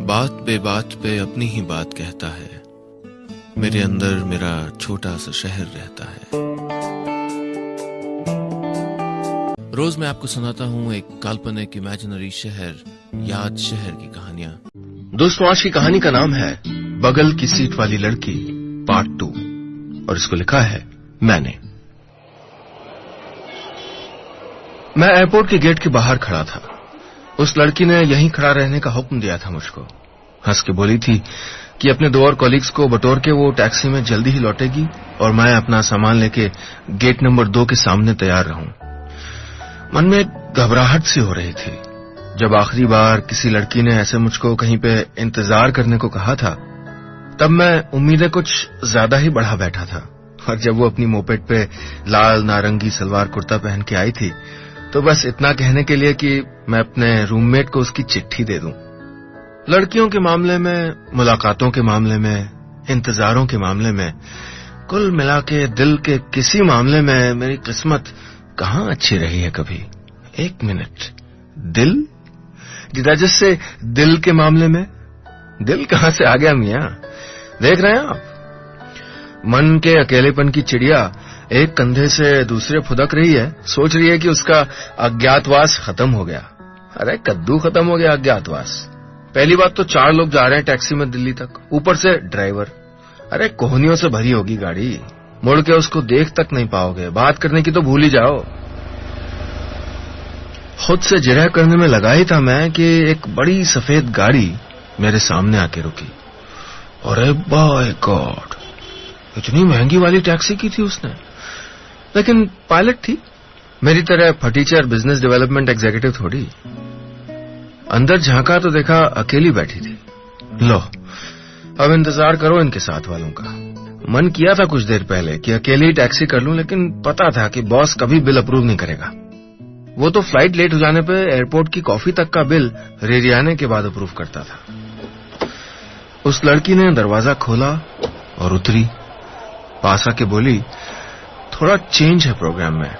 बात बेबात पे अपनी ही बात कहता है, मेरे अंदर मेरा छोटा सा शहर रहता है। रोज मैं आपको सुनाता हूँ एक काल्पनिक इमेजिनरी शहर, याद शहर की कहानियां। दोस्तों, आज की कहानी का नाम है बगल की सीट वाली लड़की पार्ट 2 और इसको लिखा है मैंने। मैं एयरपोर्ट के गेट के बाहर खड़ा था। उस लड़की ने यहीं खड़ा रहने का हुक्म दिया था मुझको। हंस के बोली थी कि अपने 2 और कॉलीग्स को बटोर के वो टैक्सी में जल्दी ही लौटेगी और मैं अपना सामान लेके गेट नंबर 2 के सामने तैयार रहूं। मन में घबराहट सी हो रही थी। जब आखिरी बार किसी लड़की ने ऐसे मुझको कहीं पे इंतजार करने को कहा था, तब मैं उम्मीदें कुछ ज्यादा ही बढ़ा बैठा था। और जब वो अपनी मोपेड पे लाल नारंगी सलवार कुर्ता पहन के आई थी, तो बस इतना कहने के लिए कि मैं अपने रूममेट को उसकी चिट्ठी दे दूं। लड़कियों के मामले में, मुलाकातों के मामले में, इंतजारों के मामले में, कुल मिला के दिल के किसी मामले में मेरी किस्मत कहाँ अच्छी रही है कभी। 1 मिनट, दिल? जिदा जिससे दिल के मामले में दिल कहां से आ गया मियां? देख रहे हैं आप, मन के अकेलेपन की चिड़िया एक कंधे से दूसरे फुदक रही है, सोच रही है कि उसका अज्ञातवास खत्म हो गया। अरे कद्दू खत्म हो गया अज्ञातवास। पहली बात तो 4 लोग जा रहे हैं टैक्सी में दिल्ली तक, ऊपर से ड्राइवर। अरे कोहनियों से भरी होगी गाड़ी, मुड़ के उसको देख तक नहीं पाओगे, बात करने की तो भूल ही जाओ। खुद से जिरह करने में लगा ही था मैं कि एक बड़ी सफेद गाड़ी मेरे सामने आके रुकी। अरे बाय गॉड, इतनी महंगी वाली टैक्सी की थी उसने, लेकिन पायलट थी, मेरी तरह फटीचर बिजनेस डेवलपमेंट एग्जीक्यूटिव थोड़ी। अंदर झांका तो देखा अकेली बैठी थी। लो, अब इंतजार करो इनके साथ वालों का। मन किया था कुछ देर पहले कि अकेली टैक्सी कर लूं, लेकिन पता था कि बॉस कभी बिल अप्रूव नहीं करेगा। वो तो फ्लाइट लेट हो जाने पे एयरपोर्ट की कॉफी तक का बिल रेरियाने के बाद अप्रूव करता था। उस लड़की ने दरवाजा खोला और उतरी। पास आके बोली, थोड़ा चेंज है प्रोग्राम में,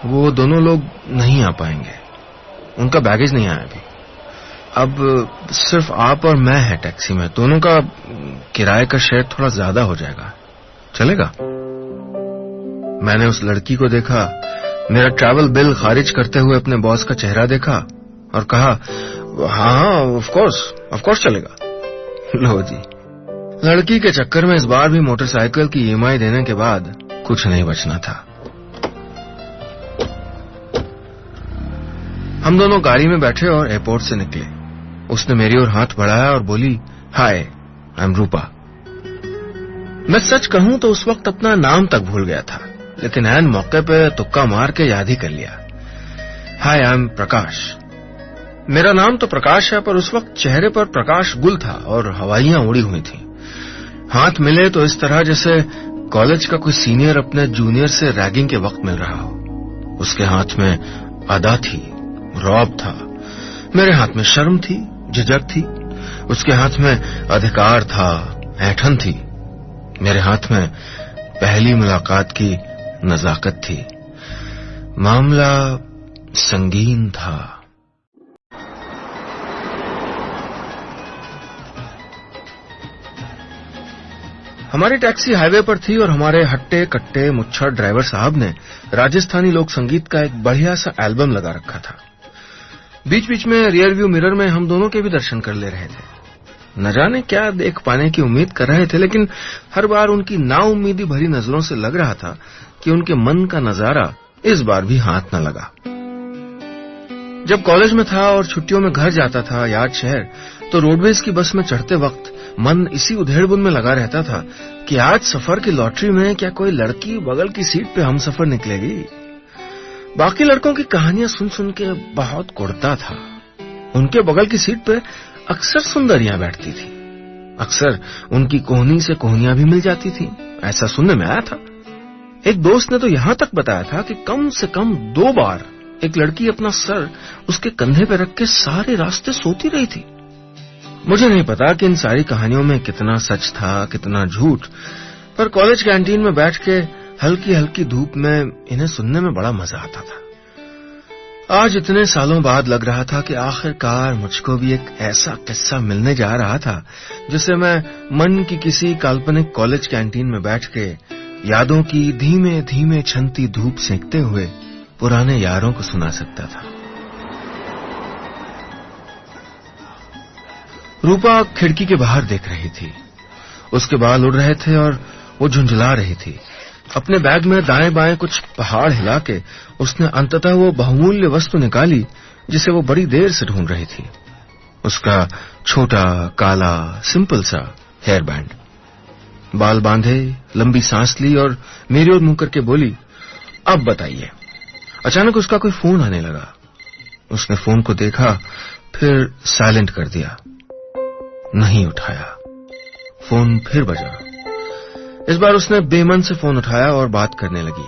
वो दोनों लोग नहीं आ पाएंगे, उनका बैगेज नहीं आया अभी। अब सिर्फ आप और मैं है टैक्सी में, दोनों का किराए का शेयर थोड़ा ज्यादा हो जाएगा, चलेगा? मैंने उस लड़की को देखा, मेरा ट्रैवल बिल खारिज करते हुए अपने बॉस का चेहरा देखा और कहा, हाँ ऑफ कोर्स चलेगा। लो जी, लड़की के चक्कर में इस बार भी मोटरसाइकिल की ईएमआई देने के बाद कुछ नहीं बचना था। हम दोनों गाड़ी में बैठे और एयरपोर्ट से निकले। उसने मेरी ओर हाथ बढ़ाया और बोली, हाय, आई एम रूपा। मैं सच कहूं तो उस वक्त अपना नाम तक भूल गया था, लेकिन ऐन मौके पे तुक्का मार के याद ही कर लिया। हाय, आई एम प्रकाश। मेरा नाम तो प्रकाश है, पर उस वक्त चेहरे पर प्रकाश गुल था और हवाइयां उड़ी हुई थी। हाथ मिले तो इस तरह जैसे कॉलेज का कोई सीनियर अपने जूनियर से रैगिंग के वक्त मिल रहा हो। उसके हाथ में अदा थी, रौब था। मेरे हाथ में शर्म थी, झिझक थी। उसके हाथ में अधिकार था, ऐंठन थी। मेरे हाथ में पहली मुलाकात की नजाकत थी। मामला संगीन था। हमारी टैक्सी हाईवे पर थी और हमारे हट्टे कट्टे मुच्छर ड्राइवर साहब ने राजस्थानी लोक संगीत का एक बढ़िया सा एल्बम लगा रखा था। बीच बीच में रियर व्यू मिरर में हम दोनों के भी दर्शन कर ले रहे थे। न जाने क्या देख पाने की उम्मीद कर रहे थे, लेकिन हर बार उनकी नाउम्मीदी भरी नजरों से लग रहा था कि उनके मन का नजारा इस बार भी हाथ न लगा। जब कॉलेज में था और छुट्टियों में घर जाता था याद शहर, तो रोडवेज की बस में चढ़ते वक्त मन इसी उधेड़बुन में लगा रहता था कि आज सफर की लॉटरी में क्या कोई लड़की बगल की सीट पे हम सफर निकलेगी। बाकी लड़कों की कहानियां सुन सुन के बहुत कुड़ता था। उनके बगल की सीट पे अक्सर सुंदरियां बैठती थी, अक्सर उनकी कोहनी से कोहनियां भी मिल जाती थी, ऐसा सुनने में आया था। एक दोस्त ने तो यहां तक बताया था कि कम से कम 2 बार एक लड़की अपना सर उसके कंधे पे रख के सारे रास्ते सोती रही थी। मुझे नहीं पता कि इन सारी कहानियों में कितना सच था, कितना झूठ, पर कॉलेज कैंटीन में बैठ के हल्की हल्की धूप में इन्हें सुनने में बड़ा मजा आता था। आज इतने सालों बाद लग रहा था कि आखिरकार मुझको भी एक ऐसा किस्सा मिलने जा रहा था जिसे मैं मन की किसी काल्पनिक कॉलेज कैंटीन में बैठ के यादों की धीमे धीमे छनती धूप सेंकते हुए पुराने यारों को सुना सकता था। रूपा खिड़की के बाहर देख रही थी। उसके बाल उड़ रहे थे और वो झुंझला रही थी। अपने बैग में दाएं बाएं कुछ पहाड़ हिला के उसने अंततः वो बहुमूल्य वस्तु निकाली जिसे वो बड़ी देर से ढूंढ रही थी। उसका छोटा काला सिंपल सा हेयर बैंड। बाल बांधे, लंबी सांस ली और मेरी ओर मुंह करके बोली, अब बताइए। अचानक उसका कोई फोन आने लगा। उसने फोन को देखा, फिर साइलेंट कर दिया। नहीं उठाया। फोन फिर बजा। इस बार उसने बेमन से फोन उठाया और बात करने लगी।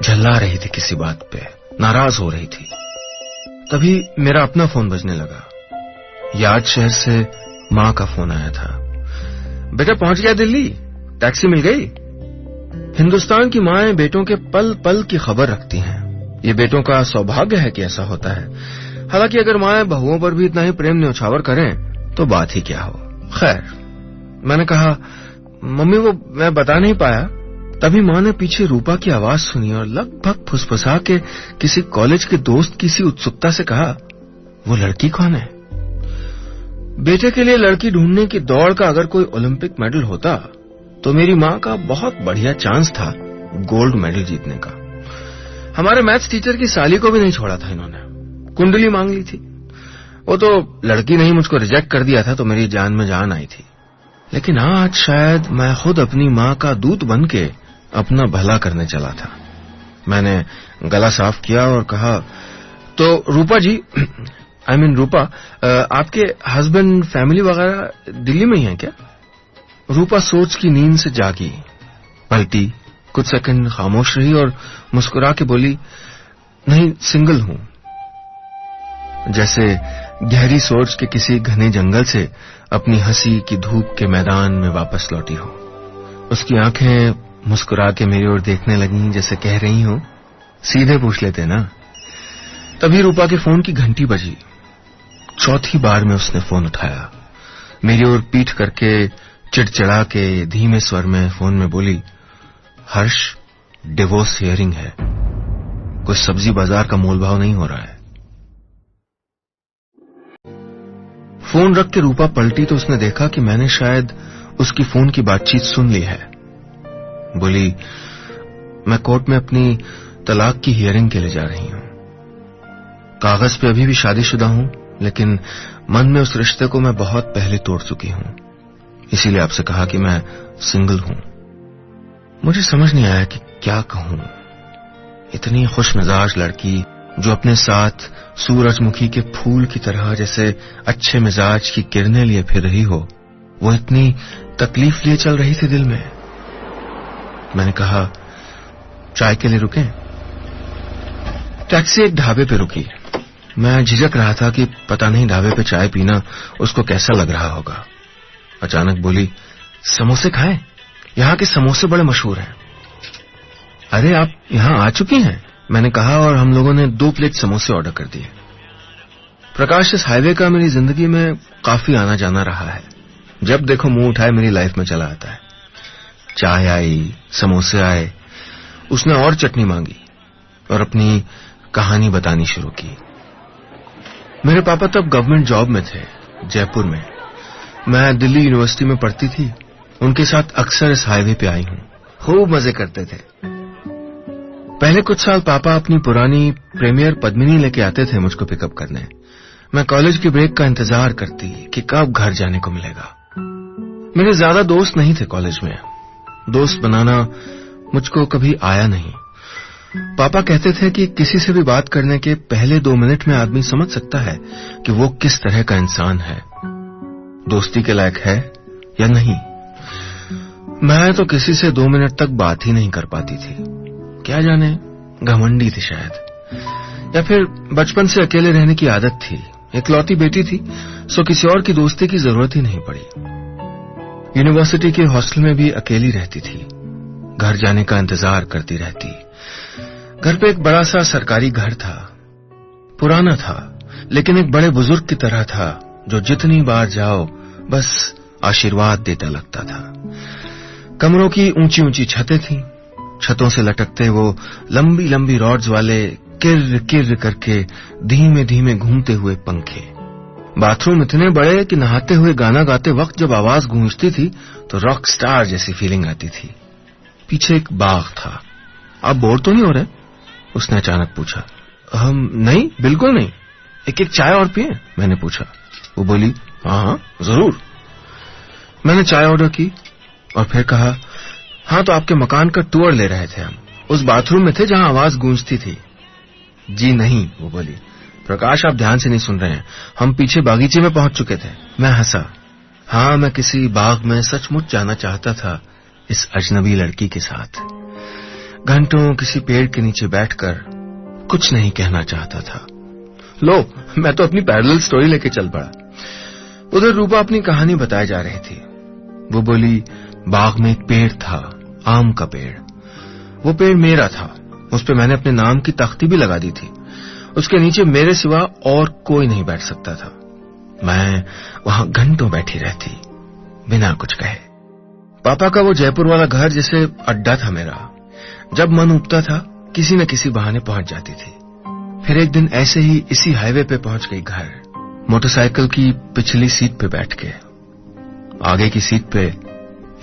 झल्ला रही थी किसी बात पे, नाराज हो रही थी। तभी मेरा अपना फोन बजने लगा। याद शहर से मां का फोन आया था। बेटा पहुंच गया दिल्ली? टैक्सी मिल गई? हिंदुस्तान की माएं बेटों के पल पल की खबर रखती हैं। ये बेटों का सौभाग्य है कि ऐसा होता है। हालांकि अगर माएं बहुओं पर भी इतना ही प्रेम न्यौछावर करें तो बात ही क्या हो। खैर, मैंने कहा, मम्मी वो मैं बता नहीं पाया। तभी मां ने पीछे रूपा की आवाज सुनी और लगभग फुसफुसा के किसी कॉलेज के दोस्त की सी उत्सुकता से कहा, वो लड़की कौन है? बेटे के लिए लड़की ढूंढने की दौड़ का अगर कोई ओलंपिक मेडल होता तो मेरी मां का बहुत बढ़िया चांस था गोल्ड मेडल जीतने का। हमारे मैथ्स टीचर की साली को भी नहीं छोड़ा था इन्होंने। कुंडली मांग ली थी। वो तो लड़की नहीं मुझको रिजेक्ट कर दिया था तो मेरी जान में जान आई थी। लेकिन आज शायद मैं खुद अपनी मां का दूत बन के अपना भला करने चला था। मैंने गला साफ किया और कहा, तो रूपा जी, रूपा, आपके हस्बैंड फैमिली वगैरह दिल्ली में ही है क्या? रूपा सोच की नींद से जागी, पलटी, कुछ सेकंड खामोश रही और मुस्कुरा के बोली, नहीं, सिंगल हूं। जैसे गहरी सोच के किसी घने जंगल से अपनी हंसी की धूप के मैदान में वापस लौटी हो। उसकी आंखें मुस्कुरा के मेरी ओर देखने लगीं, जैसे कह रही हो, सीधे पूछ लेते ना। तभी रूपा के फोन की घंटी बजी। चौथी बार में उसने फोन उठाया। मेरी ओर पीठ करके चिड़चिड़ा के धीमे स्वर में फोन में बोली, हर्ष, डिवोर्स हियरिंग है। कोई सब्जी बाजार का मोलभाव नहीं हो रहा है। फोन रख के रूपा पलटी तो उसने देखा कि मैंने शायद उसकी फोन की बातचीत सुन ली है। बोली, मैं कोर्ट में अपनी तलाक की हियरिंग के लिए जा रही हूं। कागज पे अभी भी शादीशुदा हूं, लेकिन मन में उस रिश्ते को मैं बहुत पहले तोड़ चुकी हूं। इसीलिए आपसे कहा कि मैं सिंगल हूं। मुझे समझ नहीं आया कि क्या कहूं। इतनी खुशमिजाज लड़की जो अपने साथ सूरजमुखी के फूल की तरह जैसे अच्छे मिजाज की किरणें लिए फिर रही हो, वो इतनी तकलीफ लिए चल रही थी दिल में। मैंने कहा, चाय के लिए रुकें? टैक्सी एक ढाबे पे रुकी। मैं झिझक रहा था कि पता नहीं ढाबे पे चाय पीना उसको कैसा लग रहा होगा। अचानक बोली, समोसे खाएं? यहाँ के समोसे बड़े मशहूर हैं। अरे, आप यहाँ आ चुकी हैं? मैंने कहा और हम लोगों ने 2 प्लेट समोसे ऑर्डर कर दिए। प्रकाश, इस हाईवे का मेरी जिंदगी में काफी आना जाना रहा है। जब देखो मुंह उठाए मेरी लाइफ में चला आता है। चाय आई, समोसे आए। उसने और चटनी मांगी और अपनी कहानी बतानी शुरू की। मेरे पापा तब गवर्नमेंट जॉब में थे, जयपुर में। मैं दिल्ली यूनिवर्सिटी में पढ़ती थी। उनके साथ अक्सर इस हाईवे पे आई हूं। खूब मजे करते थे। पहले कुछ साल पापा अपनी पुरानी प्रीमियर पद्मिनी लेके आते थे मुझको पिकअप करने। मैं कॉलेज की ब्रेक का इंतजार करती कि कब घर जाने को मिलेगा। मेरे ज्यादा दोस्त नहीं थे कॉलेज में। दोस्त बनाना मुझको कभी आया नहीं। पापा कहते थे कि किसी से भी बात करने के पहले 2 मिनट में आदमी समझ सकता है कि वो किस तरह का इंसान है, दोस्ती के लायक है या नहीं। मैं तो किसी से 2 मिनट तक बात ही नहीं कर पाती थी। क्या जाने, घमंडी थी शायद, या फिर बचपन से अकेले रहने की आदत थी। इकलौती बेटी थी, सो किसी और की दोस्ती की जरूरत ही नहीं पड़ी। यूनिवर्सिटी के हॉस्टल में भी अकेली रहती थी। घर जाने का इंतजार करती रहती। घर पे एक बड़ा सा सरकारी घर था। पुराना था, लेकिन एक बड़े बुजुर्ग की तरह था जो जितनी बार जाओ बस आशीर्वाद देता लगता था। कमरों की ऊंची ऊंची छतें थीं, छतों से लटकते वो लंबी लंबी रॉड्स वाले किर किर करके धीमे धीमे घूमते हुए पंखे। बाथरूम इतने बड़े कि नहाते हुए गाना गाते वक्त जब आवाज गूंजती थी तो रॉक स्टार जैसी फीलिंग आती थी। पीछे एक बाग था। आप बोर तो नहीं हो रहे? उसने अचानक पूछा। हम नहीं, बिल्कुल नहीं। एक चाय और पिए? मैंने पूछा। वो बोली, हाँ जरूर। मैंने चाय ऑर्डर की और फिर कहा, हाँ तो आपके मकान का टूर ले रहे थे हम, उस बाथरूम में थे जहां आवाज गूंजती थी। जी नहीं, वो बोली। प्रकाश, आप ध्यान से नहीं सुन रहे हैं, हम पीछे बागीचे में पहुंच चुके थे। मैं हंसा। हाँ, मैं किसी बाग में सचमुच जाना चाहता था इस अजनबी लड़की के साथ। घंटों किसी पेड़ के नीचे बैठकर कुछ नहीं कहना चाहता था। लो, मैं तो अपनी पैरेलल स्टोरी लेके चल पड़ा। उधर रूपा अपनी कहानी बताए जा रही थी। वो बोली, बाग में एक पेड़ था, आम का पेड़। वो पेड़ मेरा था, उस पे मैंने अपने नाम की तख्ती भी लगा दी थी। उसके नीचे मेरे सिवा और कोई नहीं बैठ सकता था। मैं वहां घंटों बैठी रहती बिना कुछ कहे। पापा का वो जयपुर वाला घर जैसे अड्डा था मेरा। जब मन उबता था किसी न किसी बहाने पहुंच जाती थी। फिर एक दिन ऐसे ही इसी हाईवे पे पहुंच गई घर, मोटरसाइकिल की पिछली सीट पे बैठ के। आगे की सीट पे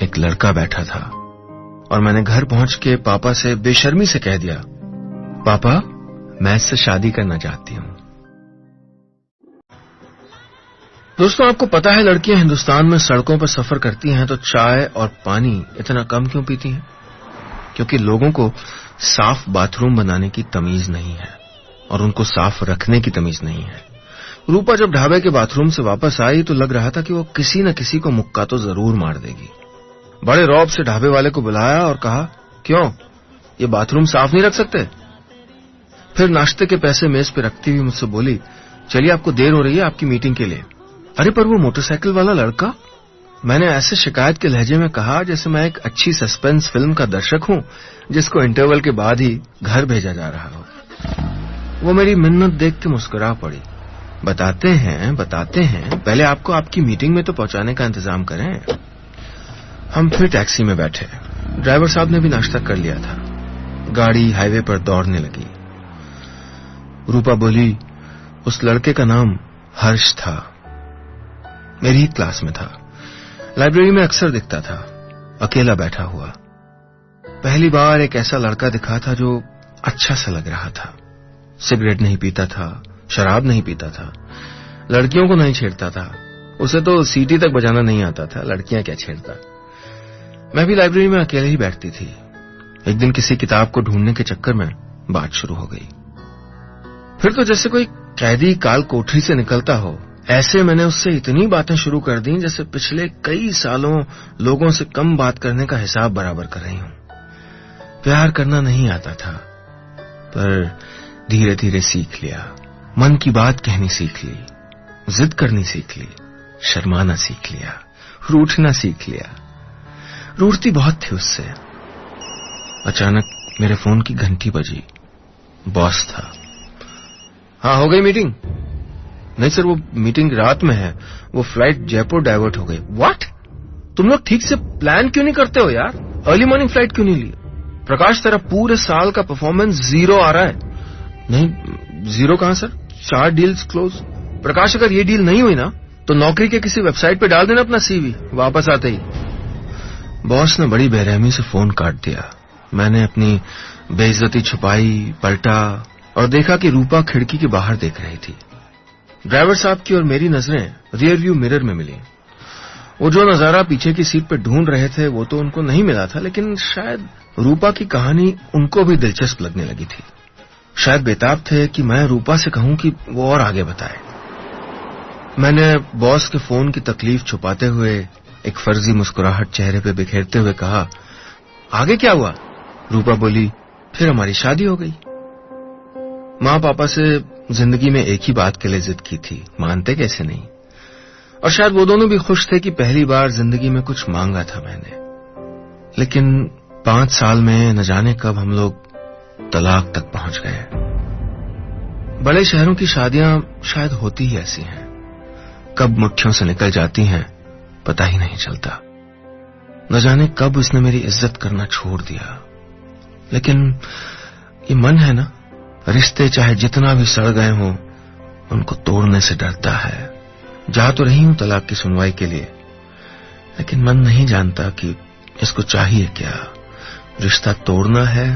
एक लड़का बैठा था और मैंने घर पहुंच के पापा से बेशर्मी से कह दिया, पापा मैं इससे शादी करना चाहती हूं। दोस्तों, आपको पता है लड़कियां हिंदुस्तान में सड़कों पर सफर करती हैं तो चाय और पानी इतना कम क्यों पीती हैं? क्योंकि लोगों को साफ बाथरूम बनाने की तमीज नहीं है और उनको साफ रखने की तमीज नहीं है। रूपा जब ढाबे के बाथरूम से वापस आई तो लग रहा था कि वो किसी न किसी को मुक्का तो जरूर मार देगी। बड़े रौब से ढाबे वाले को बुलाया और कहा, क्यों, ये बाथरूम साफ नहीं रख सकते? फिर नाश्ते के पैसे मेज पे रखती हुई मुझसे बोली, चलिए आपको देर हो रही है आपकी मीटिंग के लिए। अरे पर वो मोटरसाइकिल वाला लड़का? मैंने ऐसे शिकायत के लहजे में कहा जैसे मैं एक अच्छी सस्पेंस फिल्म का दर्शक हूं जिसको इंटरवल के बाद ही घर भेजा जा रहा हो। वो मेरी मिन्नत देख के मुस्कुरा पड़ी। बताते हैं, पहले आपको आपकी मीटिंग में तो पहुंचाने का इंतजाम करें। हम फिर टैक्सी में बैठे। ड्राइवर साहब ने भी नाश्ता कर लिया था। गाड़ी हाईवे पर दौड़ने लगी। रूपा बोली, उस लड़के का नाम हर्ष था, मेरी ही क्लास में था। लाइब्रेरी में अक्सर दिखता था, अकेला बैठा हुआ। पहली बार एक ऐसा लड़का दिखा था जो अच्छा सा लग रहा था। सिगरेट नहीं पीता था, शराब नहीं पीता था, लड़कियों को नहीं छेड़ता था। उसे तो सीटी तक बजाना नहीं आता था, लड़कियां क्या छेड़ता। मैं भी लाइब्रेरी में अकेले ही बैठती थी। एक दिन किसी किताब को ढूंढने के चक्कर में बात शुरू हो गई। फिर तो जैसे कोई कैदी काल कोठरी से निकलता हो, ऐसे मैंने उससे इतनी बातें शुरू कर दी जैसे पिछले कई सालों लोगों से कम बात करने का हिसाब बराबर कर रही हूं। प्यार करना नहीं आता था, पर धीरे धीरे सीख लिया। मन की बात कहनी सीख ली, जिद करनी सीख ली, शर्माना सीख लिया, रूठना सीख लिया। रूठती बहुत थी उससे। अचानक मेरे फोन की घंटी बजी। बॉस था। हाँ, हो गई मीटिंग? नहीं सर, वो मीटिंग रात में है, वो फ्लाइट जयपुर डाइवर्ट हो गई। व्हाट? तुम लोग ठीक से प्लान क्यों नहीं करते हो यार? अर्ली मॉर्निंग फ्लाइट क्यों नहीं ली? प्रकाश, तेरा पूरे साल का परफॉर्मेंस 0 आ रहा है। नहीं, 0 कहां सर, 4 डील्स क्लोज। प्रकाश, अगर ये डील नहीं हुई ना तो नौकरी के किसी वेबसाइट पे डाल देना अपना सीवी वापस आते ही। बॉस ने बड़ी बेरहमी से फोन काट दिया। मैंने अपनी बेइज्जती छुपाई, पलटा और देखा कि रूपा खिड़की के बाहर देख रही थी। ड्राइवर साहब की और मेरी नजरें रियर व्यू मिरर में मिली। वो जो नजारा पीछे की सीट पे ढूंढ रहे थे वो तो उनको नहीं मिला था, लेकिन शायद रूपा की कहानी उनको भी दिलचस्प लगने लगी थी। शायद बेताब थे कि मैं रूपा से कहूं कि वो और आगे बताए। मैंने बॉस के फोन की तकलीफ छुपाते हुए एक फर्जी मुस्कुराहट चेहरे पे बिखेरते हुए कहा, आगे क्या हुआ? रूपा बोली, फिर हमारी शादी हो गई। माँ पापा से जिंदगी में एक ही बात के लिए जिद की थी, मानते कैसे नहीं। और शायद वो दोनों भी खुश थे कि पहली बार जिंदगी में कुछ मांगा था मैंने। लेकिन 5 साल में न जाने कब हम लोग तलाक तक पहुंच गए। बड़े शहरों की शादियां शायद होती ही ऐसी हैं, कब मुट्ठियों से निकल जाती हैं पता ही नहीं चलता। न जाने कब उसने मेरी इज्जत करना छोड़ दिया। लेकिन ये मन है ना, रिश्ते चाहे जितना भी सड़ गए हों उनको तोड़ने से डरता है। जा तो रही हूं तलाक की सुनवाई के लिए, लेकिन मन नहीं जानता कि इसको चाहिए क्या, रिश्ता तोड़ना है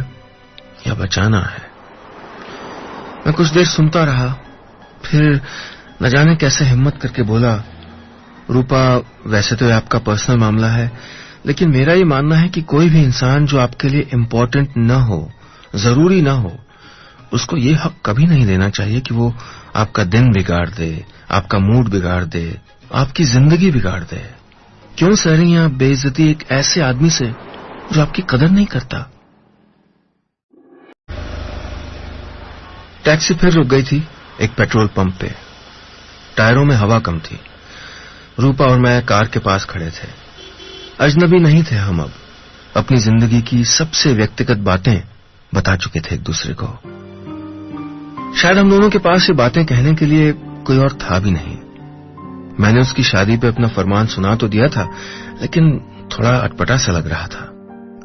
या बचाना है। मैं कुछ देर सुनता रहा, फिर न जाने कैसे हिम्मत करके बोला, रूपा वैसे तो ये आपका पर्सनल मामला है, लेकिन मेरा ये मानना है कि कोई भी इंसान जो आपके लिए इम्पोर्टेंट न हो, जरूरी न हो, उसको ये हक कभी नहीं देना चाहिए कि वो आपका दिन बिगाड़ दे, आपका मूड बिगाड़ दे, आपकी जिंदगी बिगाड़ दे। क्यों सह रही हैं आप बेइज्जती एक ऐसे आदमी से जो आपकी कदर नहीं करता? टैक्सी फिर रुक गई थी एक पेट्रोल पंप पे। टायरों में हवा कम थी। रूपा और मैं कार के पास खड़े थे। अजनबी नहीं थे हम अब। अपनी जिंदगी की सबसे व्यक्तिगत बातें बता चुके थे एक दूसरे को। शायद हम दोनों के पास ये बातें कहने के लिए कोई और था भी नहीं। मैंने उसकी शादी पे अपना फरमान सुना तो दिया था, लेकिन थोड़ा अटपटा सा लग रहा था।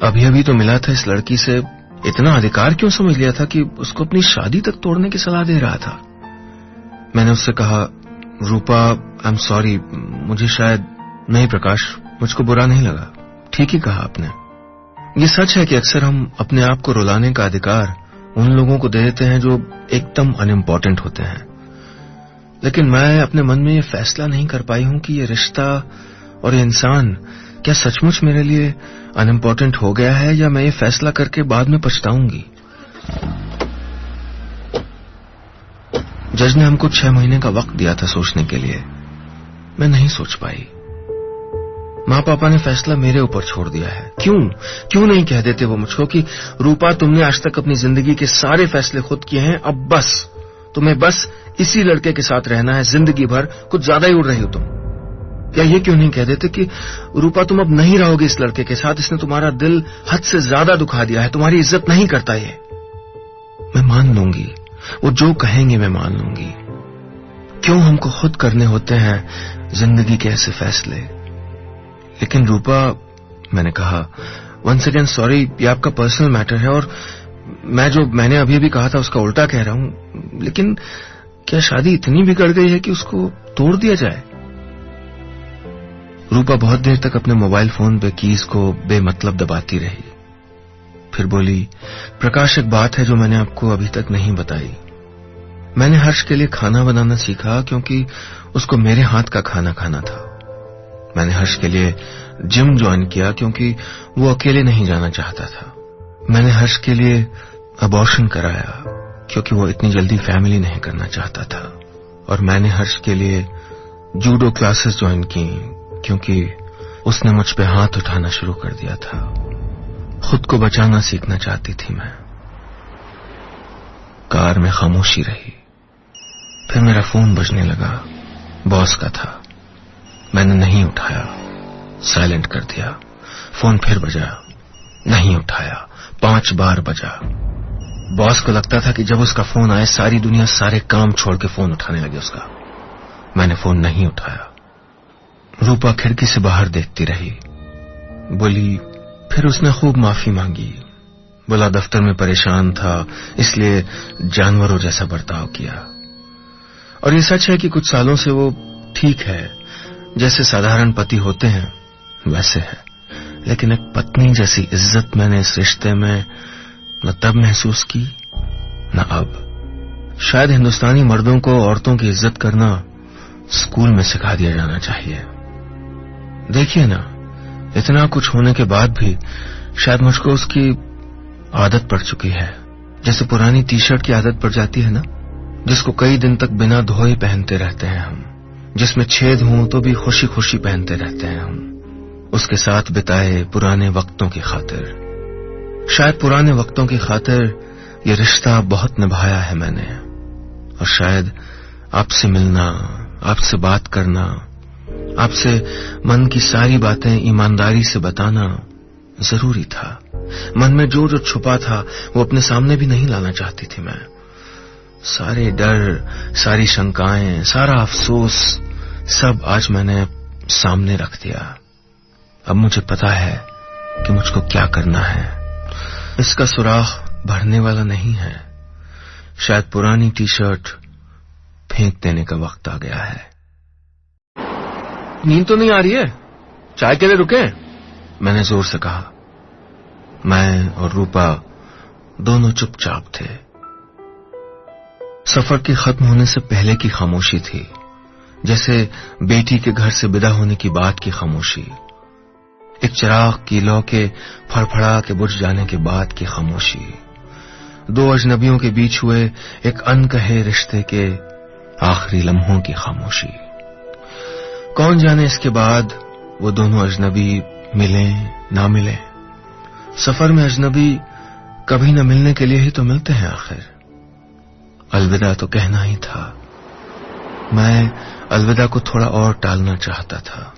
अभी अभी तो मिला था इस लड़की से, इतना अधिकार क्यों समझ लिया था कि उसको अपनी शादी तक तोड़ने की सलाह दे रहा था। मैंने उससे कहा, रूपा आई एम सॉरी, मुझे शायद नहीं प्रकाश, मुझको बुरा नहीं लगा। ठीक ही कहा आपने। ये सच है कि अक्सर हम अपने आप को रुलाने का अधिकार उन लोगों को दे देते हैं जो एकदम अनइम्पोर्टेंट होते हैं। लेकिन मैं अपने मन में ये फैसला नहीं कर पाई हूं कि ये रिश्ता और ये इंसान क्या सचमुच मेरे लिए अनइम्पोर्टेंट हो गया है, या मैं ये फैसला करके बाद में पछताऊंगी। जज ने हमको 6 महीने का वक्त दिया था सोचने के लिए। मैं नहीं सोच पाई। माँ पापा ने फैसला मेरे ऊपर छोड़ दिया है। क्यों नहीं कह देते वो मुझको कि रूपा तुमने आज तक अपनी जिंदगी के सारे फैसले खुद किए हैं, अब बस तुम्हें बस इसी लड़के के साथ रहना है जिंदगी भर, कुछ ज्यादा ही उड़ रही हो तुम। या ये क्यों नहीं कह देते कि रूपा तुम अब नहीं रहोगे इस लड़के के साथ, इसने तुम्हारा दिल हद से ज्यादा दुखा दिया है, तुम्हारी इज्जत नहीं करता ये। मैं मान लूंगी, वो जो कहेंगे मैं मान लूंगी। क्यों हमको खुद करने होते हैं जिंदगी के ऐसे फैसले। लेकिन रूपा, मैंने कहा, वंस अगेन सॉरी, ये आपका पर्सनल मैटर है और मैंने अभी भी कहा था उसका उल्टा कह रहा हूं। लेकिन क्या शादी इतनी बिगड़ गई है कि उसको तोड़ दिया जाए? रूपा बहुत देर तक अपने मोबाइल फोन पे कीज को बेमतलब दबाती रही। फिर बोली, प्रकाश, एक बात है जो मैंने आपको अभी तक नहीं बताई। मैंने हर्ष के लिए खाना बनाना सीखा क्योंकि उसको मेरे हाथ का खाना खाना था। मैंने हर्ष के लिए जिम ज्वाइन किया क्योंकि वो अकेले नहीं जाना चाहता था। मैंने हर्ष के लिए अबॉर्शन कराया क्योंकि वो इतनी जल्दी फैमिली नहीं करना चाहता था। और मैंने हर्ष के लिए जूडो क्लासेस ज्वाइन की क्योंकि उसने मुझ पे हाथ उठाना शुरू कर दिया था। खुद को बचाना सीखना चाहती थी मैं। कार में खामोशी रही। फिर मेरा फोन बजने लगा। बॉस का था। मैंने नहीं उठाया, साइलेंट कर दिया। फोन फिर बजा, नहीं उठाया। 5 बार बजा। बॉस को लगता था कि जब उसका फोन आए सारी दुनिया सारे काम छोड़ के फोन उठाने लगे उसका। मैंने फोन नहीं उठाया। रूपा खिड़की से बाहर देखती रही। बोली, फिर उसने खूब माफी मांगी। बोला दफ्तर में परेशान था इसलिए जानवरों जैसा बर्ताव किया। और ये सच है कि कुछ सालों से वो ठीक है, जैसे साधारण पति होते हैं वैसे है। लेकिन एक पत्नी जैसी इज्जत मैंने इस रिश्ते में न तब महसूस की न अब। शायद हिंदुस्तानी मर्दों को औरतों की इज्जत करना स्कूल में सिखा दिया जाना चाहिए। देखिए ना, इतना कुछ होने के बाद भी शायद मुझको उसकी आदत पड़ चुकी है, जैसे पुरानी टी शर्ट की आदत पड़ जाती है ना, जिसको कई दिन तक बिना धोए पहनते रहते हैं हम, जिसमें छेद हों तो भी खुशी खुशी पहनते रहते हैं हम, उसके साथ बिताए पुराने वक्तों की खातिर। शायद पुराने वक्तों की खातिर ये रिश्ता बहुत निभाया है मैंने। और शायद आपसे मिलना, आपसे बात करना, आपसे मन की सारी बातें ईमानदारी से बताना जरूरी था। मन में जो जो छुपा था वो अपने सामने भी नहीं लाना चाहती थी मैं। सारे डर, सारी शंकाएं, सारा अफसोस सब आज मैंने सामने रख दिया। अब मुझे पता है कि मुझको क्या करना है। इसका सुराख भरने वाला नहीं है। शायद पुरानी टी शर्ट फेंक देने का वक्त आ गया है। नींद तो नहीं आ रही है? चाय के लिए रुके? मैंने जोर से कहा। मैं और रूपा दोनों चुपचाप थे। सफर के खत्म होने से पहले की खामोशी थी, जैसे बेटी के घर से विदा होने की बात की खामोशी, एक चिराग की लौ के फड़फड़ा के बुझ जाने के बाद की खामोशी, दो अजनबियों के बीच हुए एक अनकहे रिश्ते के आखिरी लम्हों की खामोशी। कौन जाने इसके बाद वो दोनों अजनबी मिलें ना मिलें। सफर में अजनबी कभी न मिलने के लिए ही तो मिलते हैं आखिर। अलविदा तो कहना ही था। मैं अलविदा को थोड़ा और टालना चाहता था।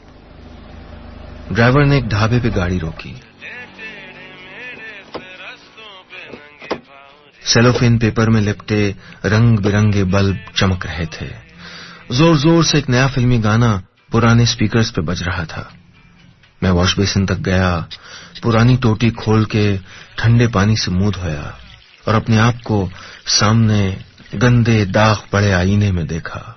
ड्राइवर ने एक ढाबे पे गाड़ी रोकी। सेलोफेन पेपर में लिपटे रंग बिरंगे बल्ब चमक रहे थे। जोर जोर से एक नया फिल्मी गाना पुराने स्पीकर्स पे बज रहा था। मैं वॉश बेसिन तक गया, पुरानी टोटी खोल के ठंडे पानी से मुंह धोया और अपने आप को सामने गंदे दाग पड़े आईने में देखा।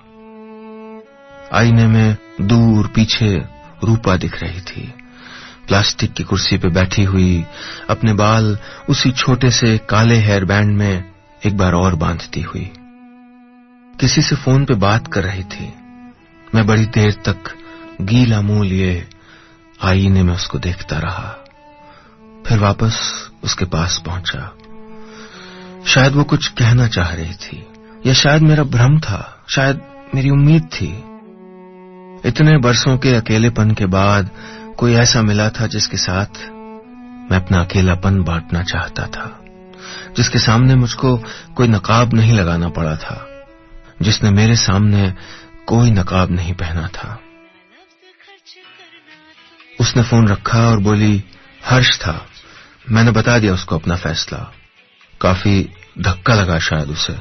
आईने में दूर पीछे रूपा दिख रही थी, प्लास्टिक की कुर्सी पे बैठी हुई, अपने बाल उसी छोटे से काले हेयर बैंड में एक बार और बांधती हुई। किसी से फोन पे बात कर रही थी। मैं बड़ी देर तक गीला मुंह लिए आईने में उसको देखता रहा, फिर वापस उसके पास पहुंचा। शायद वो कुछ कहना चाह रही थी, या शायद मेरा भ्रम था, शायद मेरी उम्मीद थी। इतने बरसों के अकेलेपन के बाद कोई ऐसा मिला था जिसके साथ मैं अपना अकेलापन बांटना चाहता था, जिसके सामने मुझको कोई नकाब नहीं लगाना पड़ा था, जिसने मेरे सामने कोई नकाब नहीं पहना था। उसने फोन रखा और बोली, हर्ष था। मैंने बता दिया उसको अपना फैसला। काफी धक्का लगा शायद उसे।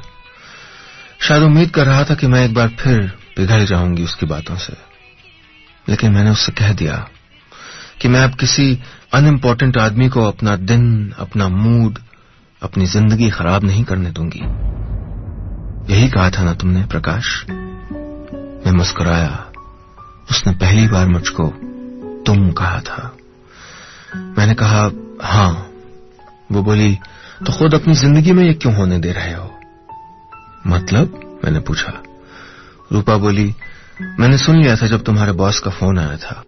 शायद उम्मीद कर रहा था कि मैं एक बार फिर पिघल जाऊंगी उसकी बातों से। लेकिन मैंने उससे कह दिया कि मैं अब किसी अनइम्पोर्टेंट आदमी को अपना दिन, अपना मूड, अपनी जिंदगी खराब नहीं करने दूंगी। यही कहा था ना तुमने प्रकाश? मैं मुस्कुराया। उसने पहली बार मुझको तुम कहा था। मैंने कहा हां। वो बोली, तो खुद अपनी जिंदगी में ये क्यों होने दे रहे हो? मतलब? मैंने पूछा। रूपा बोली, मैंने सुन लिया था जब तुम्हारे बॉस का फोन आया था।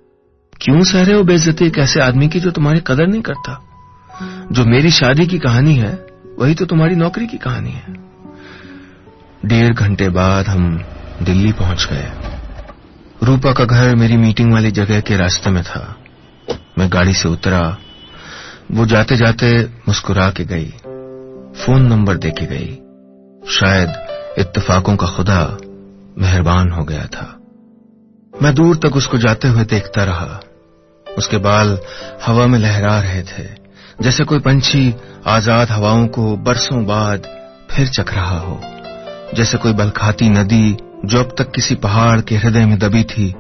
क्यों सह रहे हो बेइज्जती एक ऐसे आदमी की जो तुम्हारी कदर नहीं करता? जो मेरी शादी की कहानी है वही तो तुम्हारी नौकरी की कहानी है। 1.5 घंटे बाद हम दिल्ली पहुंच गए। रूपा का घर मेरी मीटिंग वाली जगह के रास्ते में था। मैं गाड़ी से उतरा। वो जाते जाते मुस्कुरा के गई, फोन नंबर दे के गई। शायद इत्तेफाकों का खुदा मेहरबान हो गया था। मैं दूर तक उसको जाते हुए देखता रहा। उसके बाल हवा में लहरा रहे थे, जैसे कोई पंछी आजाद हवाओं को बरसों बाद फिर चख रहा हो, जैसे कोई बलखाती नदी जो अब तक किसी पहाड़ के हृदय में दबी थी,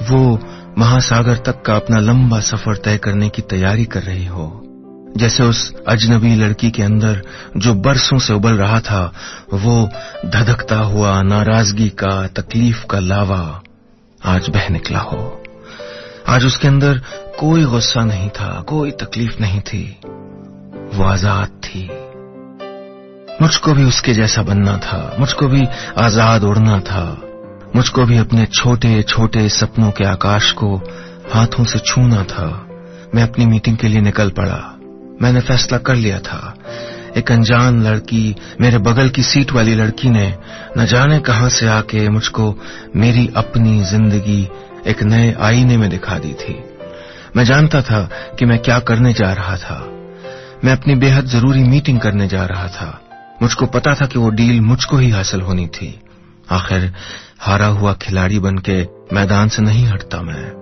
वो महासागर तक का अपना लंबा सफर तय करने की तैयारी कर रही हो। जैसे उस अजनबी लड़की के अंदर जो बरसों से उबल रहा था, वो धधकता हुआ नाराजगी का, तकलीफ का लावा आज बह निकला हो। आज उसके अंदर कोई गुस्सा नहीं था, कोई तकलीफ नहीं थी। वो आजाद थी। मुझको भी उसके जैसा बनना था, मुझको भी आजाद उड़ना था, मुझको भी अपने छोटे छोटे सपनों के आकाश को हाथों से छूना था। मैं अपनी मीटिंग के लिए निकल पड़ा। मैंने फैसला कर लिया था। एक अनजान लड़की, मेरे बगल की सीट वाली लड़की ने न जाने कहां से आके मुझको मेरी अपनी जिंदगी एक नए आईने में दिखा दी थी। मैं जानता था कि मैं क्या करने जा रहा था। मैं अपनी बेहद जरूरी मीटिंग करने जा रहा था। मुझको पता था कि वो डील मुझको ही हासिल होनी थी। आखिर हारा हुआ खिलाड़ी बनके मैदान से नहीं हटता मैं।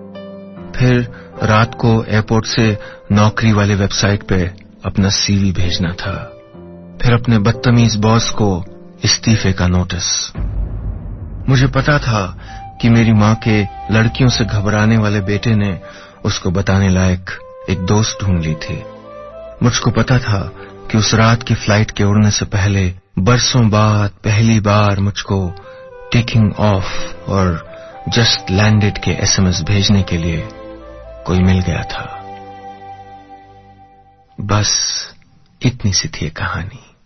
फिर रात को एयरपोर्ट से नौकरी वाले वेबसाइट पे अपना सीवी भेजना था। फिर अपने बदतमीज बॉस को इस्तीफे का नोटिस। मुझे पता था कि मेरी माँ के लड़कियों से घबराने वाले बेटे ने उसको बताने लायक एक दोस्त ढूंढ ली थी। मुझको पता था कि उस रात की फ्लाइट के उड़ने से पहले बरसों बाद पहली बार मुझको टेकिंग ऑफ और जस्ट लैंडेड के एसएमएस भेजने के लिए कोई मिल गया था। बस इतनी सी थी कहानी।